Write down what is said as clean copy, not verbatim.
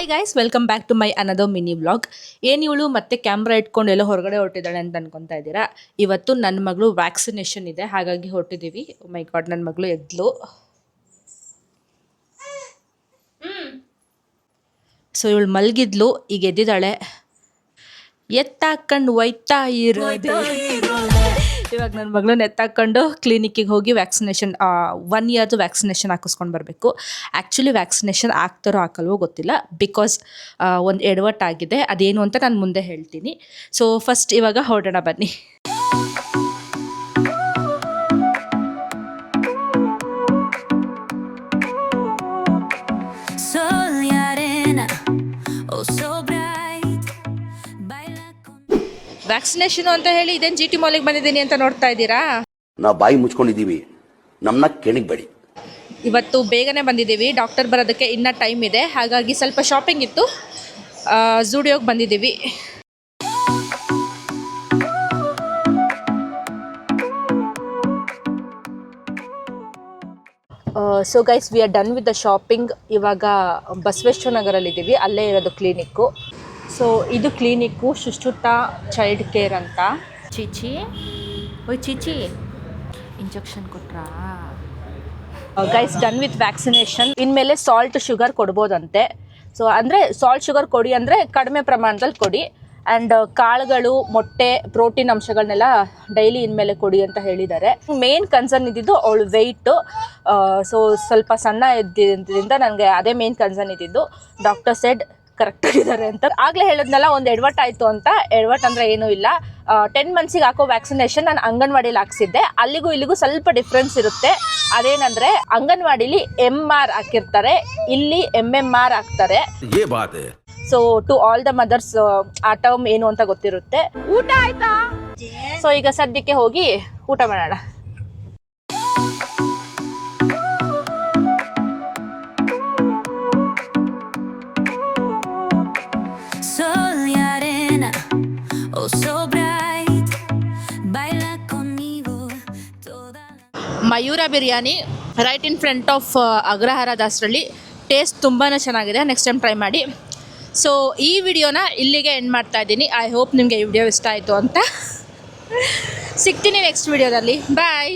Hi guys, welcome back to my another mini vlog. ಏನು ಇವಳು ಮತ್ತೆ ಕ್ಯಾಮ್ರಾ ಇಟ್ಕೊಂಡು ಎಲ್ಲ ಹೊರಗಡೆ ಹೊರಟಿದ್ದಾಳೆ ಅಂತ ಅನ್ಕೊತಾ ಇದ್ದೀರಾ. ಇವತ್ತು ನನ್ನ ಮಗಳು ವ್ಯಾಕ್ಸಿನೇಷನ್ ಇದೆ, ಹಾಗಾಗಿ ಹೊರಟಿದ್ದೀವಿ. ಮೈ ಗಾಡ್, ನನ್ನ ಮಗಳು ಎದ್ಲು. ಸೊ ಇವಳು ಮಲಗಿದ್ಲು, ಈಗ ಎದ್ದಿದ್ದಾಳೆ. ಎತ್ತಾಕೊಂಡು ಒಯ್ತಾ ಇರೋದೆ. ಇವಾಗ ನನ್ನ ಮಗಳನ್ನ ಎತ್ತಾಕೊಂಡು ಕ್ಲಿನಿಕ್ಕಿಗೆ ಹೋಗಿ ವ್ಯಾಕ್ಸಿನೇಷನ್ 1 ಇಯರ್ದು ವ್ಯಾಕ್ಸಿನೇಷನ್ ಹಾಕಿಸ್ಕೊಂಡು ಬರಬೇಕು. ಆ್ಯಕ್ಚುಲಿ ವ್ಯಾಕ್ಸಿನೇಷನ್ ಆಗ್ತಾರೋ ಹಾಕಲ್ವೋ ಗೊತ್ತಿಲ್ಲ, ಬಿಕಾಸ್ ಒಂದು ಎಡವಟ್ಟಾಗಿದೆ. ಅದೇನು ಅಂತ ನಾನು ಮುಂದೆ ಹೇಳ್ತೀನಿ. ಸೊ ಫಸ್ಟ್ ಇವಾಗ ಹೊರಡೋಣ ಬನ್ನಿ. ವ್ಯಾಕ್ಸಿನೇಷನ್ ಅಂತ ಹೇಳಿ ಇದೇನು GT ಮಾಲಿಗೆ ಬಂದಿದ್ದೀನಿ ಅಂತ ನೋಡ್ತಾ ಇದ್ದೀರಾ. ನಾವು ಬಾಯಿ ಮುಚ್ಕೊಂಡಿದ್ದೀವಿ, ನಮ್ಮನ್ನ ಕೆಣಿಗ್ಬೇಡಿ. ಇವತ್ತು ಬೇಗನೆ ಬಂದಿದ್ದೀವಿ, ಡಾಕ್ಟರ್ ಬರೋದಕ್ಕೆ ಇನ್ನೂ ಟೈಮ್ ಇದೆ. ಹಾಗಾಗಿ ಸ್ವಲ್ಪ ಶಾಪಿಂಗ್ ಇತ್ತು, ಝೂಡಿಯೋಗೆ ಬಂದಿದ್ದೀವಿ. So guys, we are done with the shopping. ಇವಾಗ ಬಸವೇಶ್ವರ ನಗರಲ್ಲಿದ್ದೀವಿ, ಅಲ್ಲೇ ಇರೋದು ಕ್ಲಿನಿಕ್ಕು. ಸೊ ಇದು ಕ್ಲಿನಿಕ್ಕು ಸುಶ್ರುತ ಚೈಲ್ಡ್ ಕೇರ್ ಅಂತ. ಚೀಚಿ ಓಯ್ ಚೀಚಿ, ಇಂಜೆಕ್ಷನ್ ಕೊಟ್ರಾ? Guys, done with vaccination. ಇನ್ಮೇಲೆ ಸಾಲ್ಟ್ ಶುಗರ್ ಕೊಡ್ಬೋದಂತೆ. ಸೊ ಅಂದರೆ ಸಾಲ್ಟ್ ಶುಗರ್ ಕೊಡಿ ಅಂದರೆ ಕಡಿಮೆ ಪ್ರಮಾಣದಲ್ಲಿ ಕೊಡಿ. ಆ್ಯಂಡ್ ಕಾಳುಗಳು, ಮೊಟ್ಟೆ, ಪ್ರೋಟೀನ್ ಅಂಶಗಳನ್ನೆಲ್ಲ ಡೈಲಿ ಇನ್ಮೇಲೆ ಕೊಡಿ ಅಂತ ಹೇಳಿದ್ದಾರೆ. ಮೇನ್ ಕನ್ಸರ್ನ್ ಇದ್ದಿದ್ದು ಅವಳು ವೆಯ್ಟು. ಸೊ ಸ್ವಲ್ಪ ಸಣ್ಣ ಇದ್ದಿದ್ದರಿಂದ ನನಗೆ ಅದೇ ಮೇನ್ ಕನ್ಸರ್ನ್ ಇದ್ದಿದ್ದು. ಡಾಕ್ಟರ್ ಸೆಡ್ ಕರೆಕ್ಟಾಗಿದ್ದಾರೆ ಅಂತ. ಆಗಲೇ ಹೇಳಿದ್ನಲ್ಲ, ಒಂದು ಎಡವಟ್ ಆಯಿತು ಅಂತ. ಎಡವಟ್ ಅಂದರೆ ಏನೂ ಇಲ್ಲ. 10 ಮಂತ್ಸಿಗೆ ಹಾಕೋ ವ್ಯಾಕ್ಸಿನೇಷನ್ ನಾನು ಅಂಗನವಾಡಿಲಿ ಹಾಕ್ಸಿದ್ದೆ. ಅಲ್ಲಿಗೂ ಇಲ್ಲಿಗೂ ಸ್ವಲ್ಪ ಡಿಫ್ರೆನ್ಸ್ ಇರುತ್ತೆ. ಅದೇನಂದರೆ ಅಂಗನವಾಡಿಲಿ MR ಹಾಕಿರ್ತಾರೆ, ಇಲ್ಲಿ MMR ಹಾಕ್ತಾರೆ. So to all the mothers ಆ ಟರ್ಮ್ ಏನು ಅಂತ ಗೊತ್ತಿರುತ್ತೆ. ಊಟ ಆಯ್ತಾ? ಸೊ ಈಗ ಸದ್ಯಕ್ಕೆ ಹೋಗಿ ಊಟ ಮಾಡೋಣ. Mayura biryani right in front of Agrahara Dasarahalli. Taste ತುಂಬಾ ಚೆನ್ನಾಗಿದೆ, ನೆಕ್ಸ್ಟ್ ಟೈಮ್ ಟ್ರೈ ಮಾಡಿ. ಸೊ ಈ ವಿಡಿಯೋನ ಇಲ್ಲಿಗೆ ಎಂಡ್ ಮಾಡ್ತಾ ಇದ್ದೀನಿ. ಐ ಹೋಪ್ ನಿಮಗೆ ಈ ವಿಡಿಯೋ ಇಷ್ಟ ಆಯಿತು ಅಂತ. ಸಿಗ್ತೀನಿ ನೆಕ್ಸ್ಟ್ ವಿಡಿಯೋದಲ್ಲಿ. ಬಾಯ್.